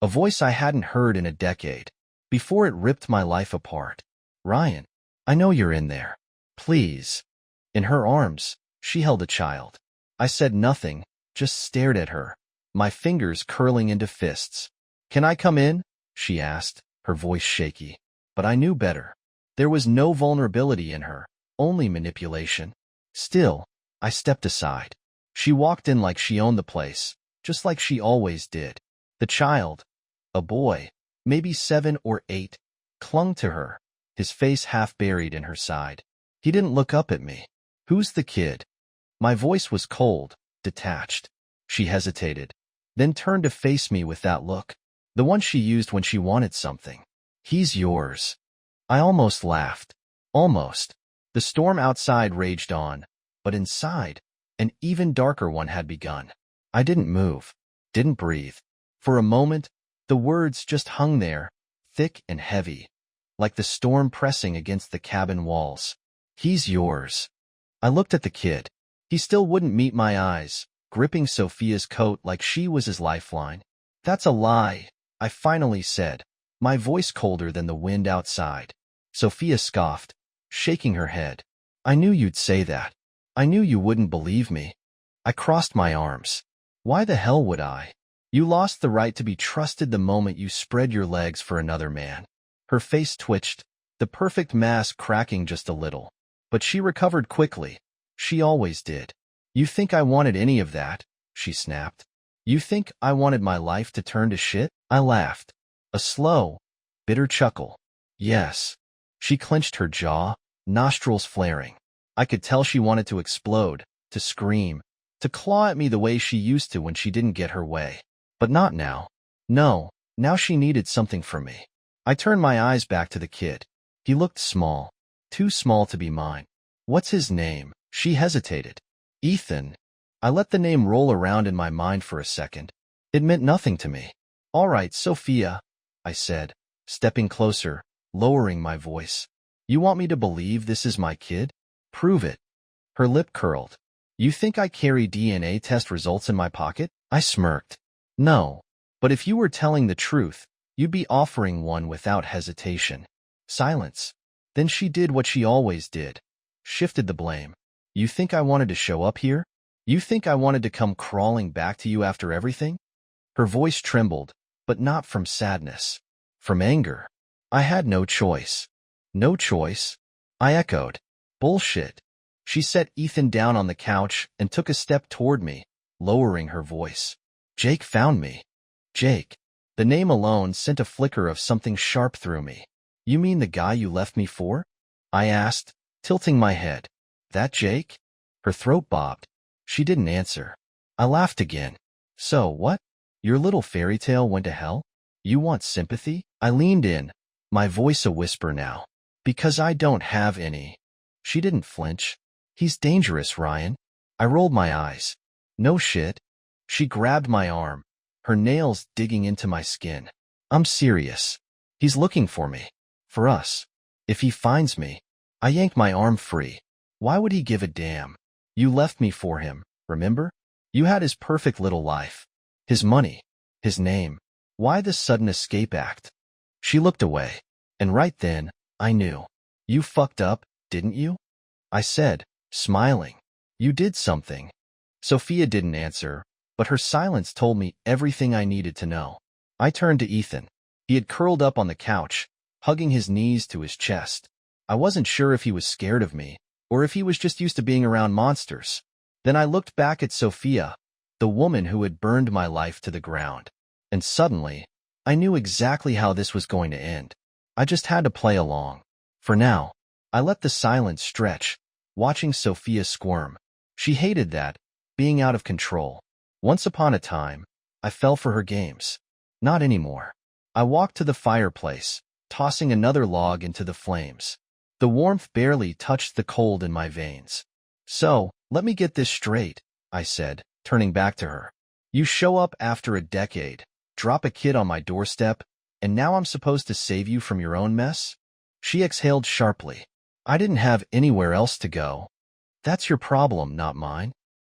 A voice I hadn't heard in a decade, before it ripped my life apart. Ryan, I know you're in there. Please. In her arms, she held a child. I said nothing, just stared at her, my fingers curling into fists. Can I come in? She asked, her voice shaky. But I knew better. There was no vulnerability in her, only manipulation. Still, I stepped aside. She walked in like she owned the place, just like she always did. The child, a boy, maybe 7 or 8, clung to her, his face half buried in her side. He didn't look up at me. Who's the kid? My voice was cold, detached. She hesitated, then turned to face me with that look, the one she used when she wanted something. He's yours. I almost laughed. Almost. The storm outside raged on, but inside, an even darker one had begun. I didn't move, didn't breathe. For a moment, the words just hung there, thick and heavy, like the storm pressing against the cabin walls. He's yours. I looked at the kid. He still wouldn't meet my eyes, gripping Sophia's coat like she was his lifeline. That's a lie, I finally said, my voice colder than the wind outside. Sophia scoffed, shaking her head. I knew you'd say that. I knew you wouldn't believe me. I crossed my arms. Why the hell would I? You lost the right to be trusted the moment you spread your legs for another man. Her face twitched, the perfect mask cracking just a little. But she recovered quickly. She always did. You think I wanted any of that? She snapped. You think I wanted my life to turn to shit? I laughed. A slow, bitter chuckle. Yes. She clenched her jaw, nostrils flaring. I could tell she wanted to explode, to scream, to claw at me the way she used to when she didn't get her way. But not now. No, now she needed something from me. I turned my eyes back to the kid. He looked small, too small to be mine. What's his name? She hesitated. Ethan. I let the name roll around in my mind for a second. It meant nothing to me. All right, Sophia, I said, stepping closer, lowering my voice. You want me to believe this is my kid? Prove it. Her lip curled. You think I carry DNA test results in my pocket? I smirked. No. But if you were telling the truth, you'd be offering one without hesitation. Silence. Then she did what she always did. Shifted the blame. You think I wanted to show up here? You think I wanted to come crawling back to you after everything? Her voice trembled, but not from sadness. From anger. I had no choice. No choice. I echoed. Bullshit. She set Ethan down on the couch and took a step toward me, lowering her voice. Jake found me. Jake. The name alone sent a flicker of something sharp through me. You mean the guy you left me for? I asked, tilting my head. That Jake? Her throat bobbed. She didn't answer. I laughed again. So, what? Your little fairy tale went to hell? You want sympathy? I leaned in, my voice a whisper now. Because I don't have any. She didn't flinch. He's dangerous, Ryan. I rolled my eyes. No shit. She grabbed my arm, her nails digging into my skin. I'm serious. He's looking for me. For us. If he finds me. I yanked my arm free. Why would he give a damn? You left me for him, remember? You had his perfect little life. His money. His name. Why this sudden escape act? She looked away. And right then, I knew. You fucked up, didn't you? I said, smiling. You did something. Sophia didn't answer, but her silence told me everything I needed to know. I turned to Ethan. He had curled up on the couch, hugging his knees to his chest. I wasn't sure if he was scared of me, or if he was just used to being around monsters. Then I looked back at Sophia, the woman who had burned my life to the ground. And suddenly, I knew exactly how this was going to end. I just had to play along. For now, I let the silence stretch, watching Sophia squirm. She hated that, being out of control. Once upon a time, I fell for her games. Not anymore. I walked to the fireplace, tossing another log into the flames. The warmth barely touched the cold in my veins. So, let me get this straight, I said, turning back to her. You show up after a decade, drop a kid on my doorstep, and now I'm supposed to save you from your own mess? She exhaled sharply. I didn't have anywhere else to go. That's your problem, not mine.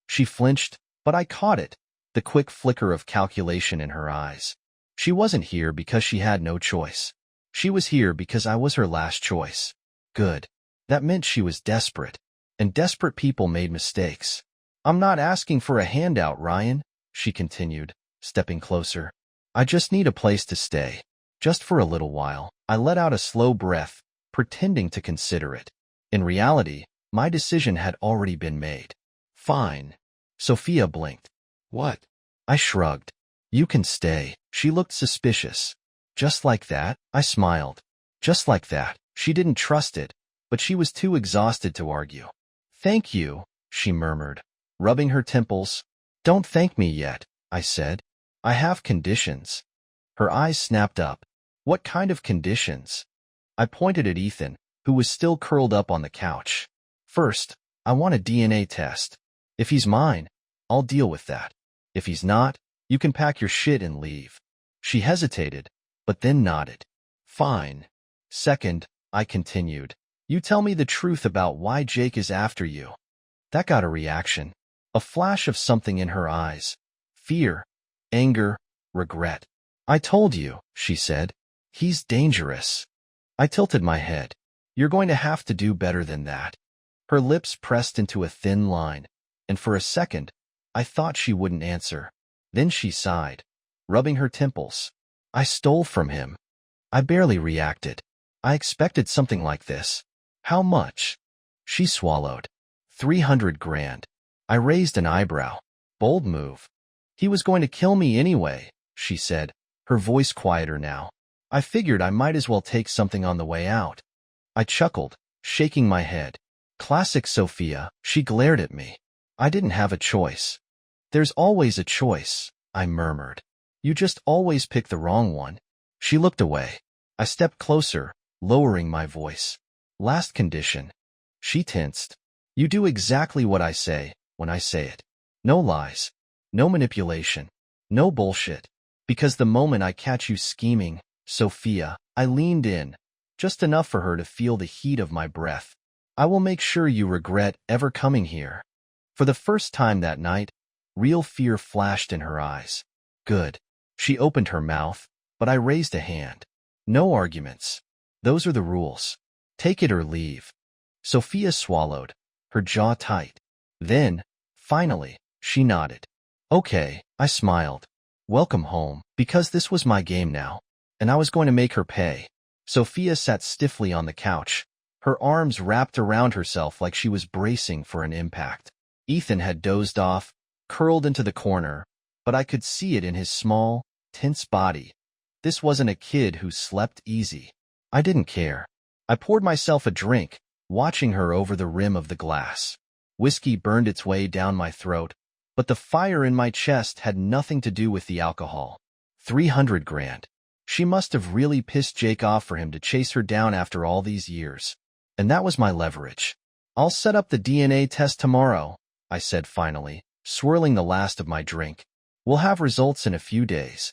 She flinched, but I caught it, the quick flicker of calculation in her eyes. She wasn't here because she had no choice. She was here because I was her last choice. Good. That meant she was desperate. And desperate people made mistakes. I'm not asking for a handout, Ryan, she continued, stepping closer. I just need a place to stay. Just for a little while. I let out a slow breath, pretending to consider it. In reality, my decision had already been made. Fine. Sophia blinked. What? I shrugged. You can stay. She looked suspicious. Just like that? I smiled. Just like that. She didn't trust it, but she was too exhausted to argue. Thank you, she murmured, rubbing her temples. Don't thank me yet, I said. I have conditions. Her eyes snapped up. What kind of conditions? I pointed at Ethan, who was still curled up on the couch. First, I want a DNA test. If he's mine, I'll deal with that. If he's not, you can pack your shit and leave. She hesitated, but then nodded. Fine. Second, I continued, you tell me the truth about why Jake is after you. That got a reaction. A flash of something in her eyes. Fear, anger, regret. I told you, she said. He's dangerous. I tilted my head. You're going to have to do better than that. Her lips pressed into a thin line, and for a second, I thought she wouldn't answer. Then she sighed, rubbing her temples. I stole from him. I barely reacted. I expected something like this. How much? She swallowed. 300 grand. I raised an eyebrow. Bold move. He was going to kill me anyway, she said, her voice quieter now. I figured I might as well take something on the way out. I chuckled, shaking my head. Classic Sophia, she glared at me. I didn't have a choice. There's always a choice, I murmured. You just always pick the wrong one. She looked away. I stepped closer, lowering my voice. Last condition. She tensed. You do exactly what I say when I say it. No lies. No manipulation. No bullshit. Because the moment I catch you scheming, Sophia, I leaned in, just enough for her to feel the heat of my breath. I will make sure you regret ever coming here. For the first time that night, real fear flashed in her eyes. Good. She opened her mouth, but I raised a hand. No arguments. Those are the rules. Take it or leave. Sophia swallowed, her jaw tight. Then, finally, she nodded. Okay, I smiled. Welcome home, because this was my game now, and I was going to make her pay. Sophia sat stiffly on the couch, her arms wrapped around herself like she was bracing for an impact. Ethan had dozed off, curled into the corner, but I could see it in his small, tense body. This wasn't a kid who slept easy. I didn't care. I poured myself a drink, watching her over the rim of the glass. Whiskey burned its way down my throat, but the fire in my chest had nothing to do with the alcohol. 300 grand. She must have really pissed Jake off for him to chase her down after all these years. And that was my leverage. I'll set up the DNA test tomorrow, I said finally, swirling the last of my drink. We'll have results in a few days.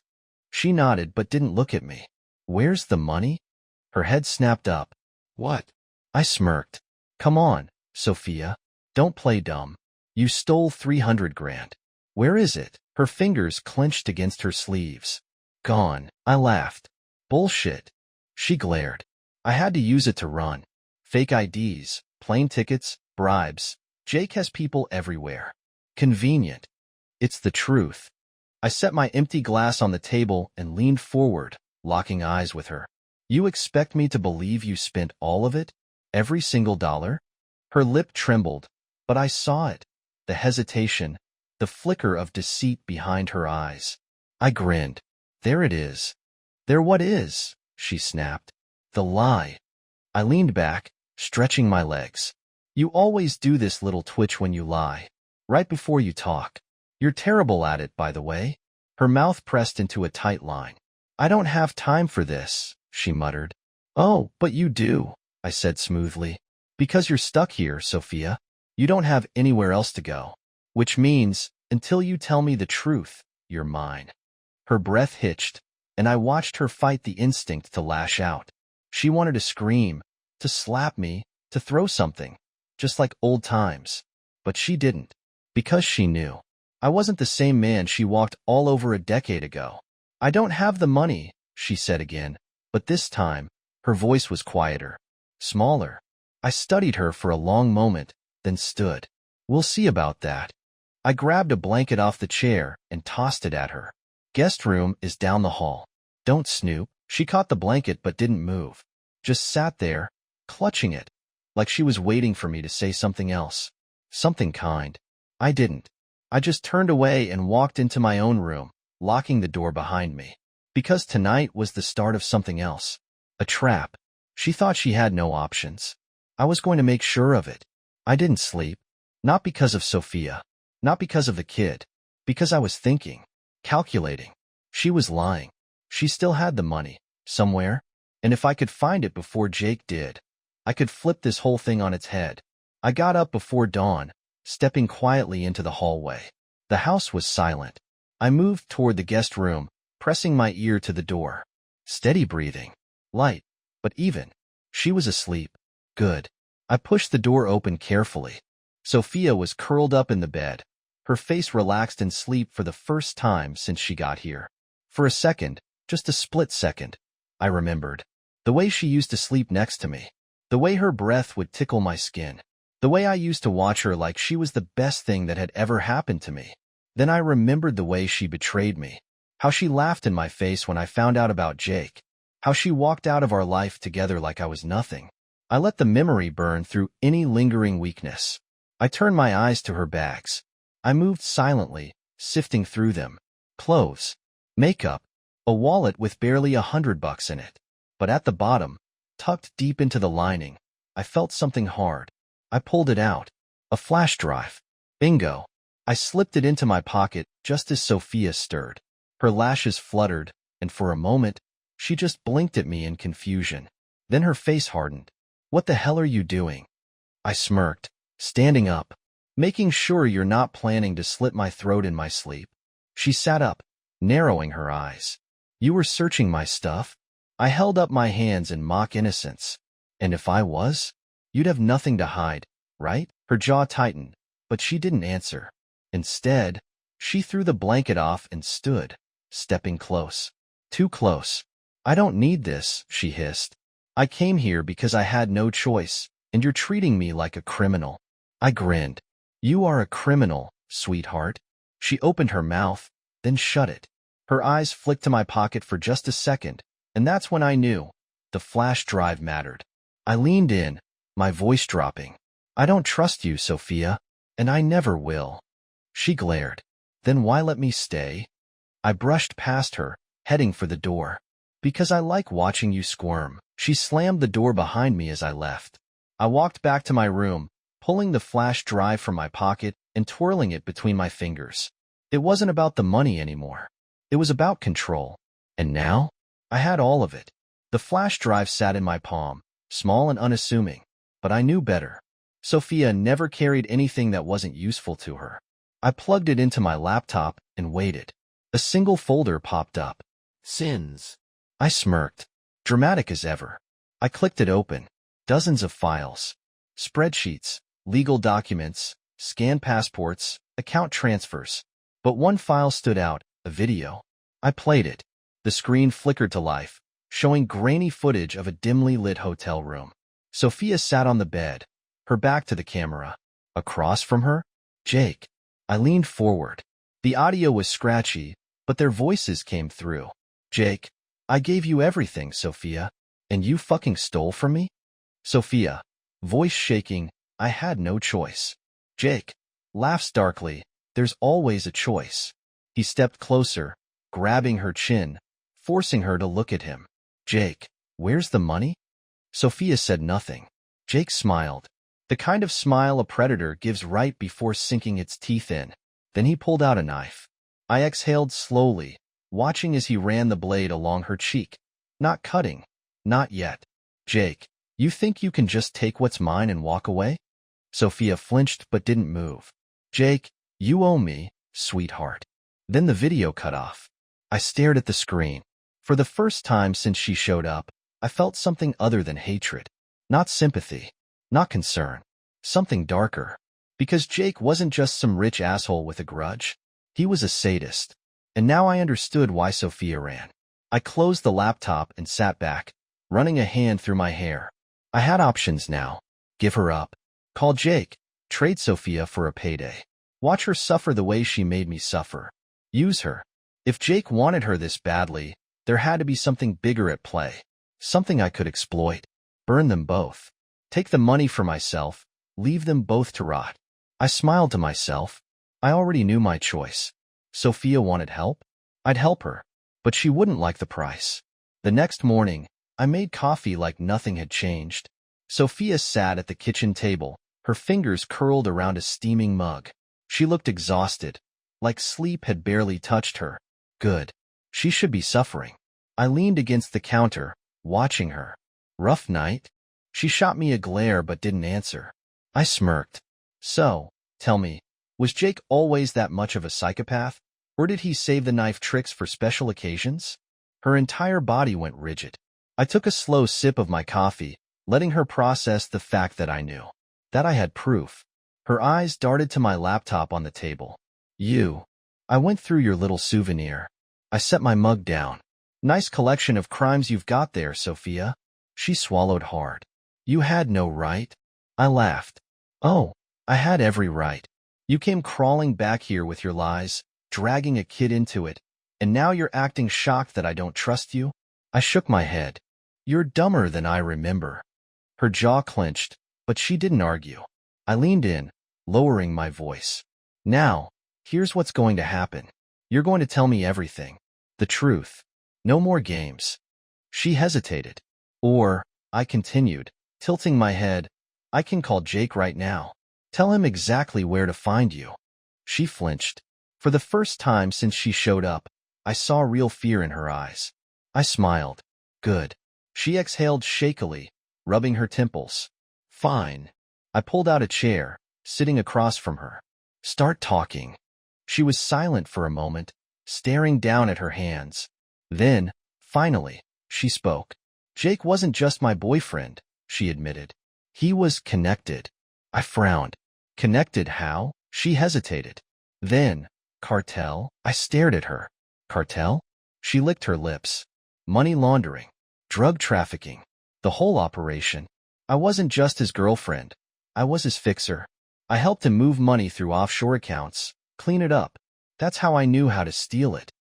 She nodded but didn't look at me. Where's the money? Her head snapped up. What? I smirked. Come on, Sophia. Don't play dumb. You stole 300 grand. Where is it? Her fingers clenched against her sleeves. Gone. I laughed. Bullshit. She glared. I had to use it to run. Fake IDs, plane tickets, bribes. Jake has people everywhere. Convenient. It's the truth. I set my empty glass on the table and leaned forward, locking eyes with her. You expect me to believe you spent all of it? Every single dollar? Her lip trembled, but I saw it. The hesitation, the flicker of deceit behind her eyes. I grinned. There it is. There what is? She snapped. The lie. I leaned back, stretching my legs. You always do this little twitch when you lie. Right before you talk. You're terrible at it, by the way. Her mouth pressed into a tight line. I don't have time for this, she muttered. Oh, but you do, I said smoothly. Because you're stuck here, Sophia. You don't have anywhere else to go. Which means, until you tell me the truth, you're mine. Her breath hitched, and I watched her fight the instinct to lash out. She wanted to scream, to slap me, to throw something, just like old times. But she didn't, because she knew. I wasn't the same man she walked all over a decade ago. I don't have the money, she said again, but this time, her voice was quieter, smaller. I studied her for a long moment, then stood. We'll see about that. I grabbed a blanket off the chair and tossed it at her. Guest room is down the hall. Don't snoop. She caught the blanket but didn't move. Just sat there, clutching it, like she was waiting for me to say something else. Something kind. I didn't. I just turned away and walked into my own room, locking the door behind me. Because tonight was the start of something else. A trap. She thought she had no options. I was going to make sure of it. I didn't sleep. Not because of Sophia. Not because of the kid. Because I was thinking. Calculating. She was lying. She still had the money. Somewhere. And if I could find it before Jake did, I could flip this whole thing on its head. I got up before dawn, stepping quietly into the hallway. The house was silent. I moved toward the guest room, pressing my ear to the door. Steady breathing. Light, but even. She was asleep. Good. I pushed the door open carefully. Sophia was curled up in the bed, her face relaxed in sleep for the first time since she got here. For a second, just a split second, I remembered. The way she used to sleep next to me. The way her breath would tickle my skin. The way I used to watch her like she was the best thing that had ever happened to me. Then I remembered the way she betrayed me. How she laughed in my face when I found out about Jake. How she walked out of our life together like I was nothing. I let the memory burn through any lingering weakness. I turned my eyes to her bags. I moved silently, sifting through them. Clothes, makeup, a wallet with barely $100 in it. But at the bottom, tucked deep into the lining, I felt something hard. I pulled it out. A flash drive. Bingo. I slipped it into my pocket just as Sophia stirred. Her lashes fluttered, and for a moment, she just blinked at me in confusion. Then her face hardened. What the hell are you doing? I smirked, standing up, making sure you're not planning to slit my throat in my sleep. She sat up, narrowing her eyes. You were searching my stuff? I held up my hands in mock innocence. And if I was? You'd have nothing to hide, right? Her jaw tightened, but she didn't answer. Instead, she threw the blanket off and stood, stepping close. Too close. I don't need this, she hissed. I came here because I had no choice, and you're treating me like a criminal. I grinned. You are a criminal, sweetheart. She opened her mouth, then shut it. Her eyes flicked to my pocket for just a second, and that's when I knew. The flash drive mattered. I leaned in, my voice dropping. I don't trust you, Sophia, and I never will. She glared. Then why let me stay? I brushed past her, heading for the door. Because I like watching you squirm. She slammed the door behind me as I left. I walked back to my room, pulling the flash drive from my pocket and twirling it between my fingers. It wasn't about the money anymore. It was about control. And now, I had all of it. The flash drive sat in my palm, small and unassuming, but I knew better. Sophia never carried anything that wasn't useful to her. I plugged it into my laptop and waited. A single folder popped up. Sins. I smirked. Dramatic as ever. I clicked it open. Dozens of files. Spreadsheets, legal documents, scanned passports, account transfers. But one file stood out, a video. I played it. The screen flickered to life, showing grainy footage of a dimly lit hotel room. Sophia sat on the bed, her back to the camera. Across from her, Jake. I leaned forward. The audio was scratchy, but their voices came through. Jake, I gave you everything, Sophia, and you fucking stole from me? Sophia, voice shaking, I had no choice. Jake, laughs darkly, there's always a choice. He stepped closer, grabbing her chin, forcing her to look at him. Jake, where's the money? Sophia said nothing. Jake smiled. The kind of smile a predator gives right before sinking its teeth in. Then he pulled out a knife. I exhaled slowly, watching as he ran the blade along her cheek. Not cutting. Not yet. Jake, you think you can just take what's mine and walk away? Sophia flinched but didn't move. Jake, you owe me, sweetheart. Then the video cut off. I stared at the screen. For the first time since she showed up, I felt something other than hatred. Not sympathy. Not concern. Something darker. Because Jake wasn't just some rich asshole with a grudge. He was a sadist. And now I understood why Sophia ran. I closed the laptop and sat back, running a hand through my hair. I had options now. Give her up. Call Jake. Trade Sophia for a payday. Watch her suffer the way she made me suffer. Use her. If Jake wanted her this badly, there had to be something bigger at play. Something I could exploit. Burn them both. Take the money for myself. Leave them both to rot. I smiled to myself. I already knew my choice. Sophia wanted help? I'd help her. But she wouldn't like the price. The next morning, I made coffee like nothing had changed. Sophia sat at the kitchen table, her fingers curled around a steaming mug. She looked exhausted, like sleep had barely touched her. Good. She should be suffering. I leaned against the counter, watching her. Rough night? She shot me a glare but didn't answer. I smirked. So, tell me, was Jake always that much of a psychopath? Or did he save the knife tricks for special occasions? Her entire body went rigid. I took a slow sip of my coffee, letting her process the fact that I knew. That I had proof. Her eyes darted to my laptop on the table. I went through your little souvenir. I set my mug down. Nice collection of crimes you've got there, Sophia. She swallowed hard. You had no right. I laughed. Oh, I had every right. You came crawling back here with your lies, dragging a kid into it, and now you're acting shocked that I don't trust you? I shook my head. You're dumber than I remember. Her jaw clenched, but she didn't argue. I leaned in, lowering my voice. Now, here's what's going to happen. You're going to tell me everything. The truth. No more games. She hesitated. Or, I continued, tilting my head, I can call Jake right now. Tell him exactly where to find you. She flinched. For the first time since she showed up, I saw real fear in her eyes. I smiled. Good. She exhaled shakily, rubbing her temples. Fine. I pulled out a chair, sitting across from her. Start talking. She was silent for a moment, staring down at her hands. Then, finally, she spoke. Jake wasn't just my boyfriend, she admitted. He was connected. I frowned. Connected how? She hesitated. Then, cartel? I stared at her. Cartel? She licked her lips. Money laundering. Drug trafficking. The whole operation. I wasn't just his girlfriend. I was his fixer. I helped him move money through offshore accounts, clean it up. That's how I knew how to steal it.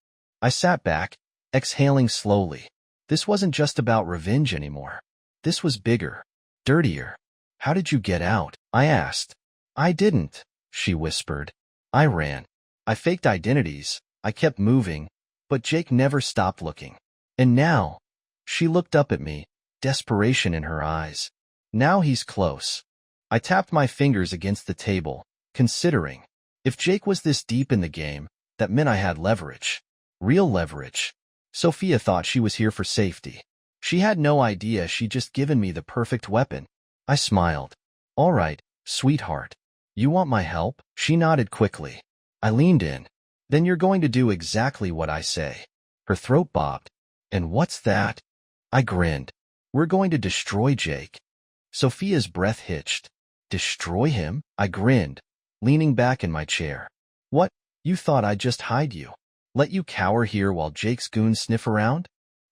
I sat back, exhaling slowly. This wasn't just about revenge anymore. This was bigger, dirtier. How did you get out? I asked. I didn't, she whispered. I ran. I faked identities. I kept moving, but Jake never stopped looking. And now, she looked up at me, desperation in her eyes. Now he's close. I tapped my fingers against the table, considering. If Jake was this deep in the game, that meant I had leverage. Real leverage. Sophia thought she was here for safety. She had no idea she'd just given me the perfect weapon. I smiled. All right, sweetheart. You want my help? She nodded quickly. I leaned in. Then you're going to do exactly what I say. Her throat bobbed. And what's that? I grinned. We're going to destroy Jake. Sophia's breath hitched. Destroy him? I grinned, leaning back in my chair. What? You thought I'd just hide you? Let you cower here while Jake's goons sniff around?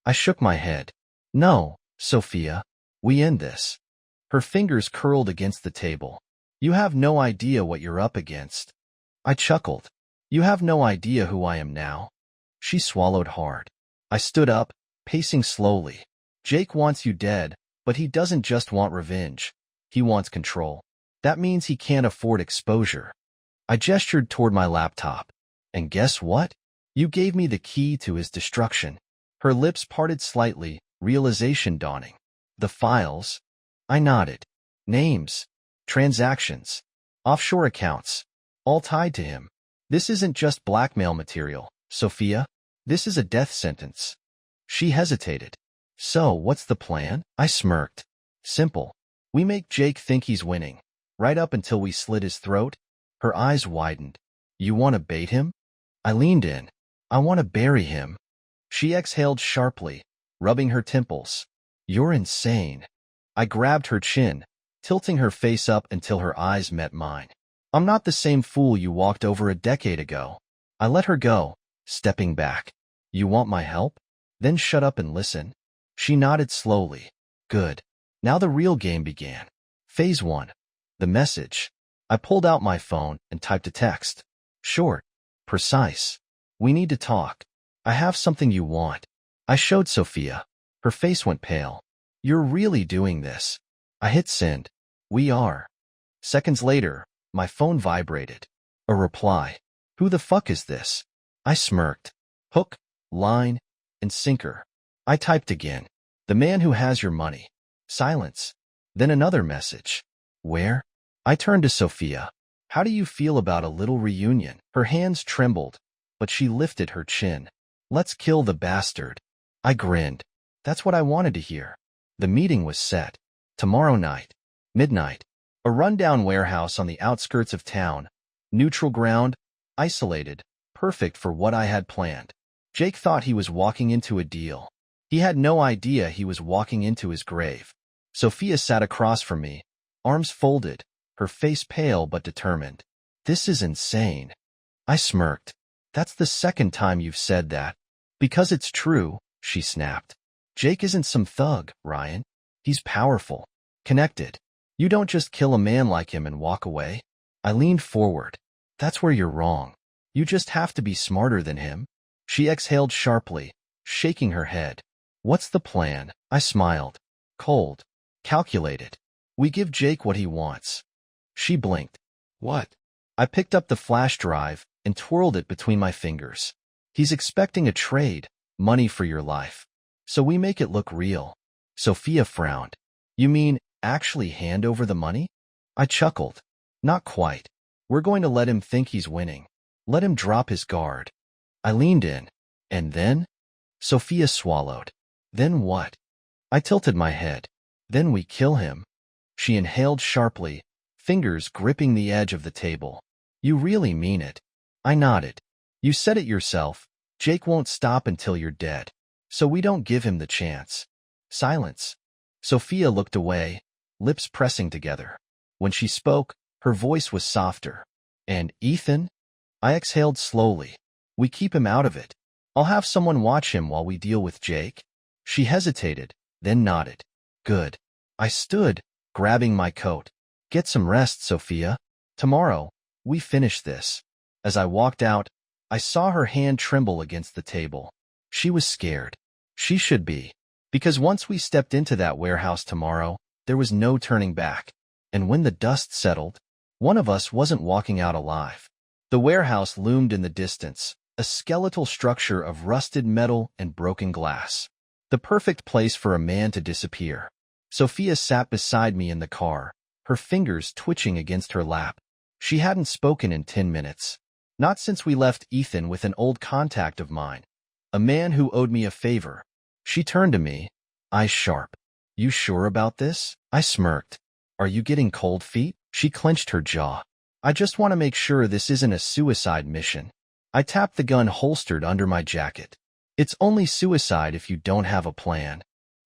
I shook my head. No, Sophia. We end this. Her fingers curled against the table. You have no idea what you're up against. I chuckled. You have no idea who I am now. She swallowed hard. I stood up, pacing slowly. Jake wants you dead, but he doesn't just want revenge. He wants control. That means he can't afford exposure. I gestured toward my laptop. And guess what? You gave me the key to his destruction. Her lips parted slightly, realization dawning. The files? I nodded. Names. Transactions. Offshore accounts. All tied to him. This isn't just blackmail material, Sophia. This is a death sentence. She hesitated. So, what's the plan? I smirked. Simple. We make Jake think he's winning. Right up until we slit his throat. Her eyes widened. You want to bait him? I leaned in. I want to bury him. She exhaled sharply, rubbing her temples. You're insane. I grabbed her chin, tilting her face up until her eyes met mine. I'm not the same fool you walked over a decade ago. I let her go, stepping back. You want my help? Then shut up and listen. She nodded slowly. Good. Now the real game began. Phase 1. The message. I pulled out my phone and typed a text. Short. Precise. We need to talk. I have something you want. I showed Sophia. Her face went pale. You're really doing this. I hit send. We are. Seconds later, my phone vibrated. A reply. Who the fuck is this? I smirked. Hook, line, and sinker. I typed again. The man who has your money. Silence. Then another message. Where? I turned to Sophia. How do you feel about a little reunion? Her hands trembled, but she lifted her chin. Let's kill the bastard. I grinned. That's what I wanted to hear. The meeting was set. Tomorrow night. Midnight. A rundown warehouse on the outskirts of town. Neutral ground. Isolated. Perfect for what I had planned. Jake thought he was walking into a deal. He had no idea he was walking into his grave. Sophia sat across from me, arms folded, her face pale but determined. This is insane. I smirked. That's the second time you've said that. Because it's true, she snapped. Jake isn't some thug, Ryan. He's powerful. Connected. You don't just kill a man like him and walk away. I leaned forward. That's where you're wrong. You just have to be smarter than him. She exhaled sharply, shaking her head. What's the plan? I smiled. Cold. Calculated. We give Jake what he wants. She blinked. What? I picked up the flash drive and twirled it between my fingers. He's expecting a trade, money for your life. So we make it look real. Sophia frowned. You mean actually hand over the money? I chuckled. Not quite. We're going to let him think he's winning. Let him drop his guard. I leaned in. And then? Sophia swallowed. Then what? I tilted my head. Then we kill him. She inhaled sharply, fingers gripping the edge of the table. You really mean it? I nodded. You said it yourself. Jake won't stop until you're dead. So we don't give him the chance. Silence. Sophia looked away, lips pressing together. When she spoke, her voice was softer. And Ethan? I exhaled slowly. We keep him out of it. I'll have someone watch him while we deal with Jake. She hesitated, then nodded. Good. I stood, grabbing my coat. Get some rest, Sophia. Tomorrow, we finish this. As I walked out, I saw her hand tremble against the table. She was scared. She should be. Because once we stepped into that warehouse tomorrow, there was no turning back. And when the dust settled, one of us wasn't walking out alive. The warehouse loomed in the distance, a skeletal structure of rusted metal and broken glass. The perfect place for a man to disappear. Sophia sat beside me in the car, her fingers twitching against her lap. She hadn't spoken in 10 minutes. Not since we left Ethan with an old contact of mine. A man who owed me a favor. She turned to me, eyes sharp. You sure about this? I smirked. Are you getting cold feet? She clenched her jaw. I just want to make sure this isn't a suicide mission. I tapped the gun holstered under my jacket. It's only suicide if you don't have a plan.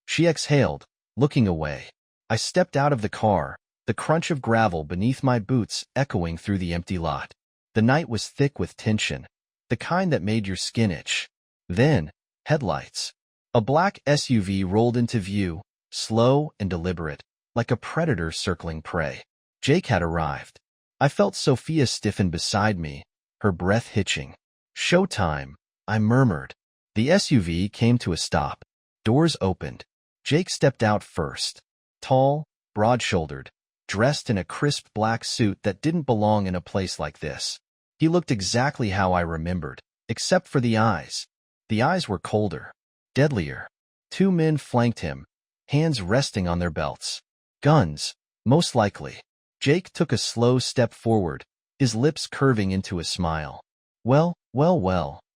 She exhaled, looking away. I stepped out of the car, the crunch of gravel beneath my boots echoing through the empty lot. The night was thick with tension, the kind that made your skin itch. Then, headlights. A black SUV rolled into view, slow and deliberate, like a predator circling prey. Jake had arrived. I felt Sophia stiffen beside me, her breath hitching. Showtime, I murmured. The SUV came to a stop. Doors opened. Jake stepped out first. Tall, broad-shouldered, dressed in a crisp black suit that didn't belong in a place like this. He looked exactly how I remembered, except for the eyes. The eyes were colder, deadlier. Two men flanked him, hands resting on their belts. Guns, most likely. Jake took a slow step forward, his lips curving into a smile. Well,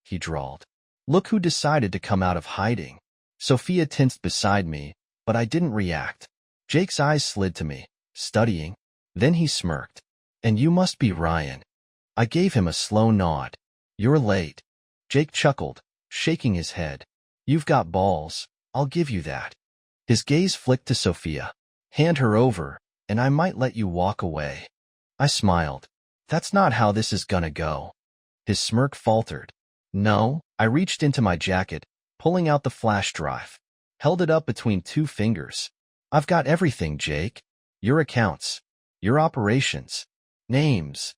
he drawled. Look who decided to come out of hiding. Sophia tensed beside me, but I didn't react. Jake's eyes slid to me, studying. Then he smirked. And you must be Ryan. I gave him a slow nod. You're late. Jake chuckled, shaking his head. You've got balls, I'll give you that. His gaze flicked to Sophia. Hand her over, and I might let you walk away. I smiled. That's not how this is gonna go. His smirk faltered. No, I reached into my jacket, pulling out the flash drive. Held it up between two fingers. I've got everything, Jake. Your accounts. Your operations. Names.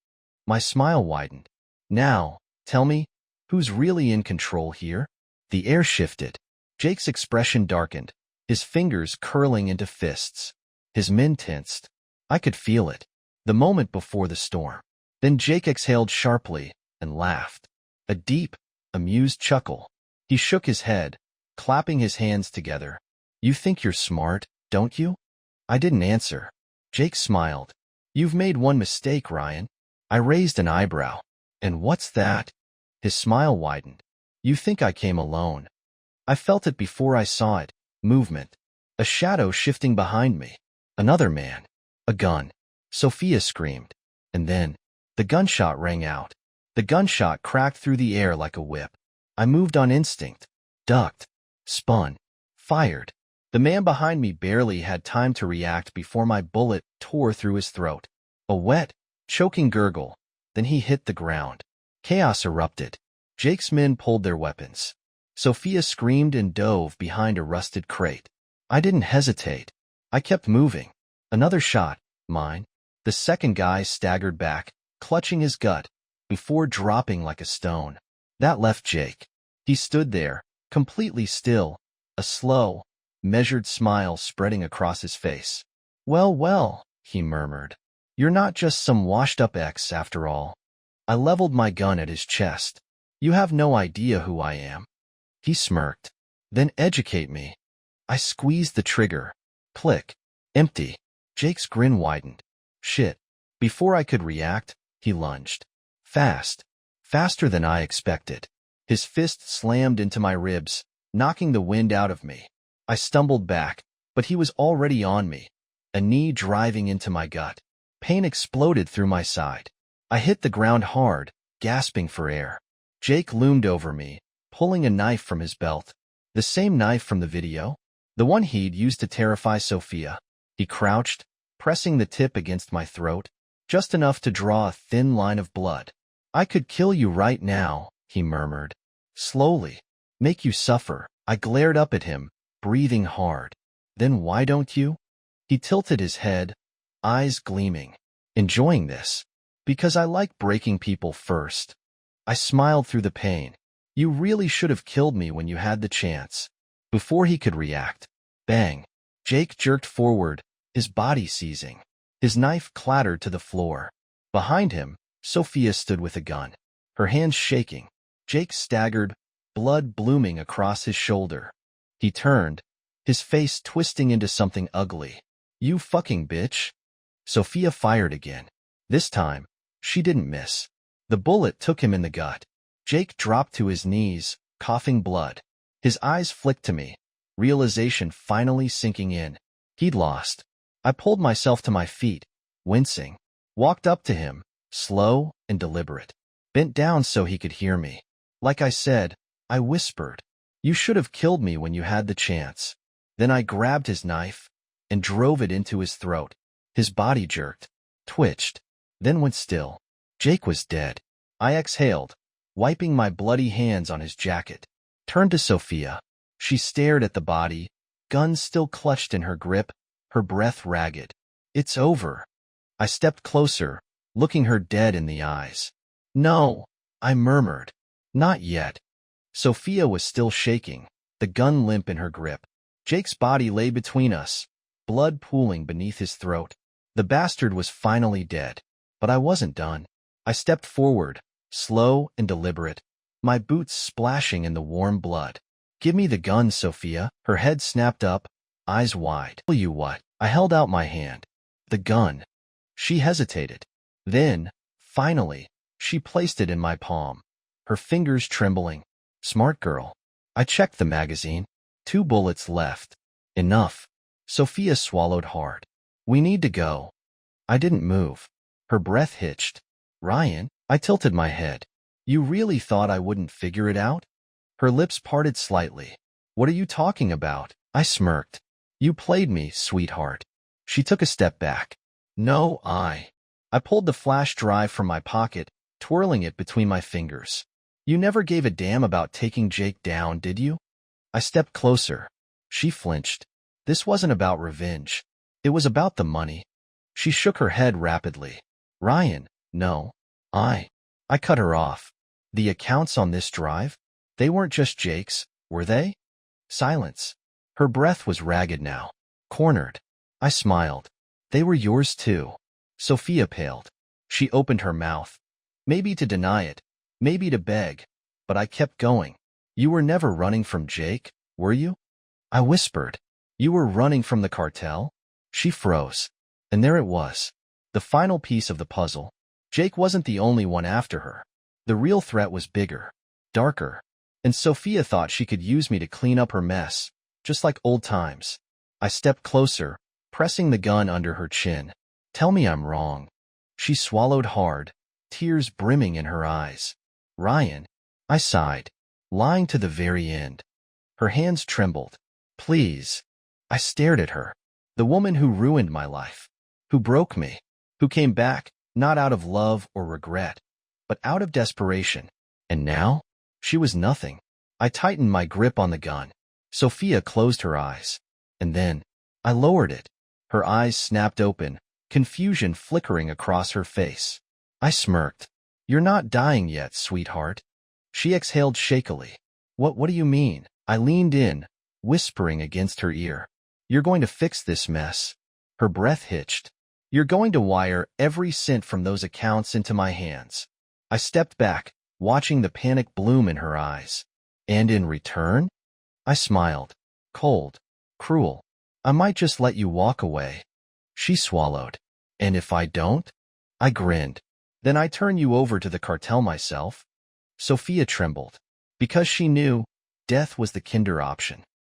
My smile widened. Now, tell me, who's really in control here? The air shifted. Jake's expression darkened, his fingers curling into fists. His men tensed. I could feel it. The moment before the storm. Then Jake exhaled sharply and laughed. A deep, amused chuckle. He shook his head, clapping his hands together. You think you're smart, don't you? I didn't answer. Jake smiled. You've made one mistake, Ryan. I raised an eyebrow. And what's that? His smile widened. You think I came alone. I felt it before I saw it. Movement. A shadow shifting behind me. Another man. A gun. Sophia screamed. And then, the gunshot rang out. The gunshot cracked through the air like a whip. I moved on instinct. Ducked. Spun. Fired. The man behind me barely had time to react before my bullet tore through his throat. A wet, choking gurgle. Then he hit the ground. Chaos erupted. Jake's men pulled their weapons. Sophia screamed and dove behind a rusted crate. I didn't hesitate. I kept moving. Another shot. Mine. The second guy staggered back, clutching his gut, before dropping like a stone. That left Jake. He stood there, completely still, a slow, measured smile spreading across his face. Well, well, he murmured. You're not just some washed-up ex after all. I leveled my gun at his chest. You have no idea who I am. He smirked. Then educate me. I squeezed the trigger. Click. Empty. Jake's grin widened. Shit. Before I could react, he lunged. Fast. Faster than I expected. His fist slammed into my ribs, knocking the wind out of me. I stumbled back, but he was already on me, a knee driving into my gut. Pain exploded through my side. I hit the ground hard, gasping for air. Jake loomed over me, pulling a knife from his belt. The same knife from the video? The one he'd used to terrify Sophia. He crouched, pressing the tip against my throat, just enough to draw a thin line of blood. I could kill you right now, he murmured. Slowly. Make you suffer. I glared up at him, breathing hard. Then why don't you? He tilted his head, eyes gleaming. Enjoying this. Because I like breaking people first. I smiled through the pain. You really should have killed me when you had the chance. Before he could react. Bang. Jake jerked forward, his body seizing. His knife clattered to the floor. Behind him, Sophia stood with a gun, her hands shaking. Jake staggered, blood blooming across his shoulder. He turned, his face twisting into something ugly. You fucking bitch. Sophia fired again. This time, she didn't miss. The bullet took him in the gut. Jake dropped to his knees, coughing blood. His eyes flicked to me, realization finally sinking in. He'd lost. I pulled myself to my feet, wincing. Walked up to him, slow and deliberate. Bent down so he could hear me. Like I said, I whispered. You should have killed me when you had the chance. Then I grabbed his knife and drove it into his throat. His body jerked, twitched, then went still. Jake was dead. I exhaled, wiping my bloody hands on his jacket. Turned to Sophia. She stared at the body, gun still clutched in her grip, her breath ragged. It's over. I stepped closer, looking her dead in the eyes. No, I murmured. Not yet. Sophia was still shaking, the gun limp in her grip. Jake's body lay between us, blood pooling beneath his throat. The bastard was finally dead. But I wasn't done. I stepped forward, slow and deliberate, my boots splashing in the warm blood. Give me the gun, Sophia. Her head snapped up, eyes wide. Tell you what. I held out my hand. The gun. She hesitated. Then, finally, she placed it in my palm, her fingers trembling. Smart girl. I checked the magazine. 2 bullets left. Enough. Sophia swallowed hard. We need to go. I didn't move. Her breath hitched. Ryan, I tilted my head. You really thought I wouldn't figure it out? Her lips parted slightly. What are you talking about? I smirked. You played me, sweetheart. She took a step back. No, I pulled the flash drive from my pocket, twirling it between my fingers. You never gave a damn about taking Jake down, did you? I stepped closer. She flinched. This wasn't about revenge. It was about the money. She shook her head rapidly. Ryan, no. I cut her off. The accounts on this drive? They weren't just Jake's, were they? Silence. Her breath was ragged now. Cornered. I smiled. They were yours too. Sophia paled. She opened her mouth. Maybe to deny it. Maybe to beg. But I kept going. You were never running from Jake, were you? I whispered. You were running from the cartel? She froze. And there it was. The final piece of the puzzle. Jake wasn't the only one after her. The real threat was bigger, darker. And Sophia thought she could use me to clean up her mess, just like old times. I stepped closer, pressing the gun under her chin. Tell me I'm wrong. She swallowed hard, tears brimming in her eyes. Ryan, I sighed, lying to the very end. Her hands trembled. Please. I stared at her. The woman who ruined my life, who broke me, who came back, not out of love or regret, but out of desperation. And now? She was nothing. I tightened my grip on the gun. Sophia closed her eyes. And then, I lowered it. Her eyes snapped open, confusion flickering across her face. I smirked. You're not dying yet, sweetheart. She exhaled shakily. What do you mean? I leaned in, whispering against her ear. You're going to fix this mess. Her breath hitched. You're going to wire every cent from those accounts into my hands. I stepped back, watching the panic bloom in her eyes. And in return? I smiled. Cold. Cruel. I might just let you walk away. She swallowed. And if I don't? I grinned. Then I turn you over to the cartel myself. Sophia trembled. Because she knew death was the kinder option.